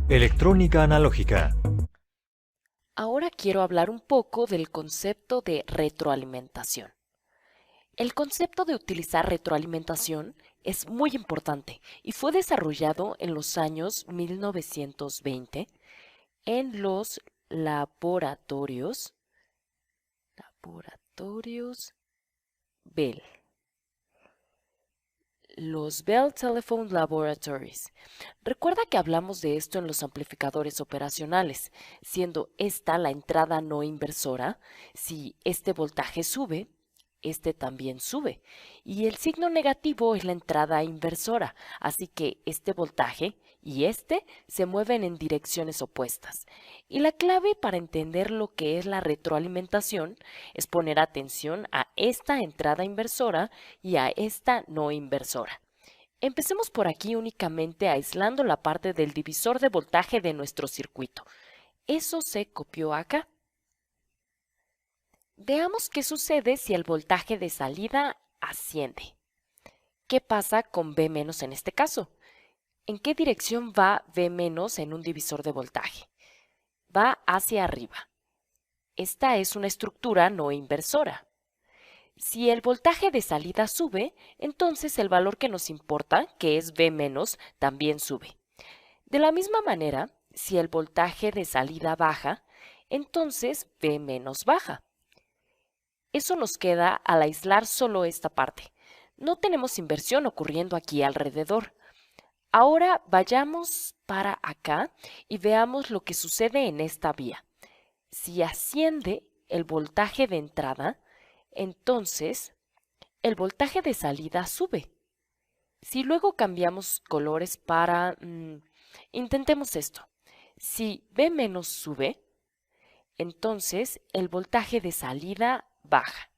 Electrónica analógica. Ahora quiero hablar un poco del concepto de retroalimentación. El concepto de utilizar retroalimentación es muy importante y fue desarrollado en los años 1920 en los laboratorios Bell, los Bell Telephone Laboratories. Recuerda que hablamos de esto en los amplificadores operacionales, siendo esta la entrada no inversora. Si este voltaje sube, este también sube. Y el signo negativo es la entrada inversora, así que este voltaje y este se mueven en direcciones opuestas. Y la clave para entender lo que es la retroalimentación es poner atención a esta entrada inversora y a esta no inversora. Empecemos por aquí únicamente aislando la parte del divisor de voltaje de nuestro circuito. Eso se copió acá. Veamos qué sucede si el voltaje de salida asciende. ¿Qué pasa con V- en este caso? ¿En qué dirección va V- en un divisor de voltaje? Va hacia arriba. Esta es una estructura no inversora. Si el voltaje de salida sube, entonces el valor que nos importa, que es V-, también sube. De la misma manera, si el voltaje de salida baja, entonces V- baja. Eso nos queda al aislar solo esta parte. No tenemos inversión ocurriendo aquí alrededor. Ahora vayamos para acá y veamos lo que sucede en esta vía. Si asciende el voltaje de entrada, entonces el voltaje de salida sube. Si luego cambiamos colores para... intentemos esto. Si V- sube, entonces el voltaje de salida baja.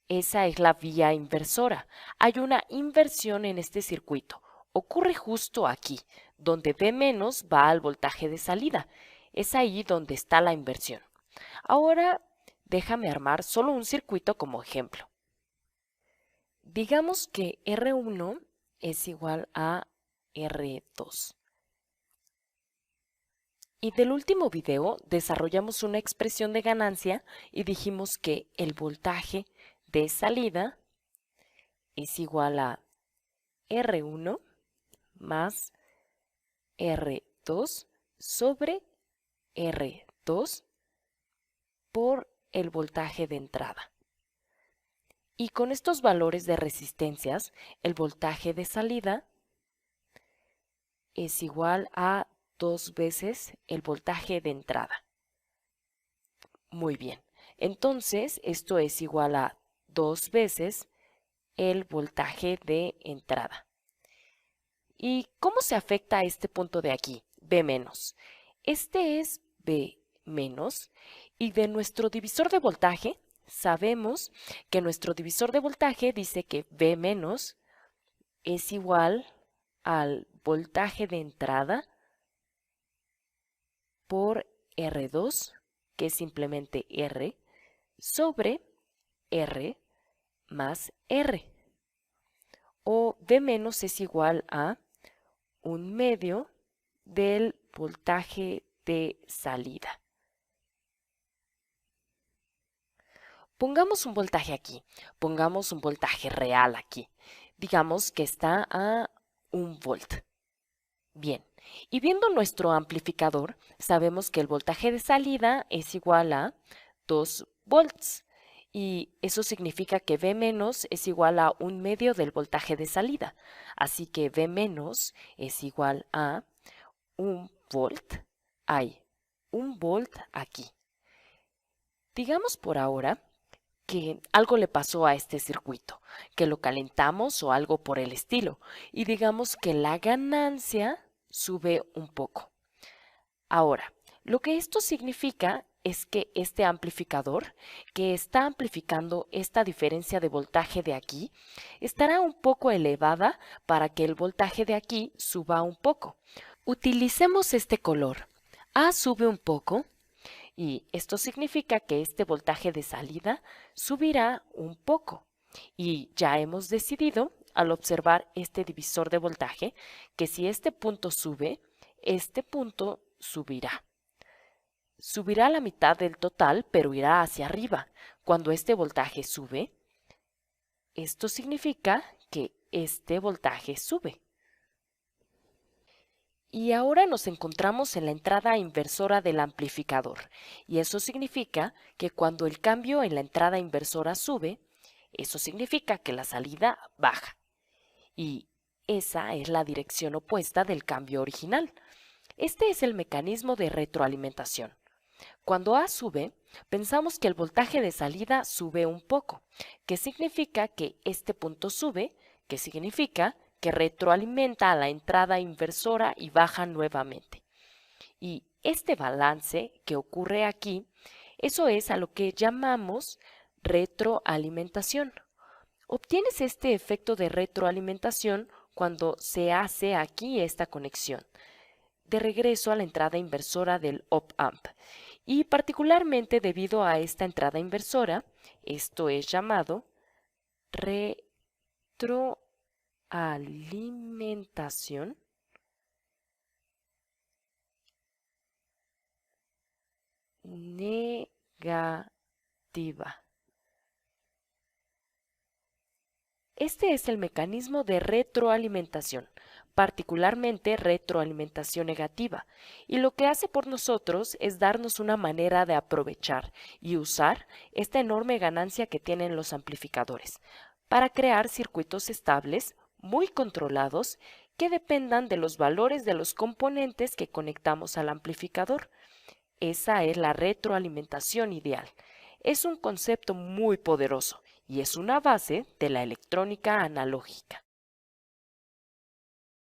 Esa es la vía inversora. Hay una inversión en este circuito. Ocurre justo aquí, donde V- va al voltaje de salida. Es ahí donde está la inversión. Ahora déjame armar solo un circuito como ejemplo. Digamos que R1 es igual a R2. Y del último video desarrollamos una expresión de ganancia y dijimos que el voltaje de salida es igual a R1 más R2 sobre R2 por el voltaje de entrada. Y con estos valores de resistencias, el voltaje de salida es igual a 2 veces el voltaje de entrada. Muy bien. Entonces, esto es igual a 2 veces el voltaje de entrada. ¿Y cómo se afecta a este punto de aquí? V-. Este es V- y de nuestro divisor de voltaje sabemos que nuestro divisor de voltaje dice que V- es igual al voltaje de entrada por R2, que es simplemente R, sobre R más R. O V- es igual a un medio del voltaje de salida. Pongamos un voltaje aquí, pongamos un voltaje real aquí. Digamos que está a 1 volt. Bien, y viendo nuestro amplificador, sabemos que el voltaje de salida es igual a 2 volts. Y eso significa que V- es igual a un medio del voltaje de salida. Así que V- es igual a 1 volt. Hay 1 volt aquí. Digamos por ahora que algo le pasó a este circuito, que lo calentamos o algo por el estilo, y digamos que la ganancia sube un poco. Ahora, lo que esto significa es que este amplificador, que está amplificando esta diferencia de voltaje de aquí, estará un poco elevada para que el voltaje de aquí suba un poco. Utilicemos este color. A sube un poco y esto significa que este voltaje de salida subirá un poco. Y ya hemos decidido, al observar este divisor de voltaje, que si este punto sube, este punto subirá. Subirá a la mitad del total, pero irá hacia arriba. Cuando este voltaje sube, esto significa que este voltaje sube. Y ahora nos encontramos en la entrada inversora del amplificador, y eso significa que cuando el cambio en la entrada inversora sube, eso significa que la salida baja. Y esa es la dirección opuesta del cambio original. Este es el mecanismo de retroalimentación. Cuando A sube, pensamos que el voltaje de salida sube un poco, que significa que este punto sube, que significa que retroalimenta a la entrada inversora y baja nuevamente. Y este balance que ocurre aquí, eso es a lo que llamamos retroalimentación. Obtienes este efecto de retroalimentación cuando se hace aquí esta conexión de regreso a la entrada inversora del op-amp. Y particularmente debido a esta entrada inversora, esto es llamado retroalimentación negativa. Este es el mecanismo de retroalimentación, particularmente retroalimentación negativa, y lo que hace por nosotros es darnos una manera de aprovechar y usar esta enorme ganancia que tienen los amplificadores para crear circuitos estables, muy controlados, que dependan de los valores de los componentes que conectamos al amplificador. Esa es la retroalimentación ideal. Es un concepto muy poderoso y es una base de la electrónica analógica.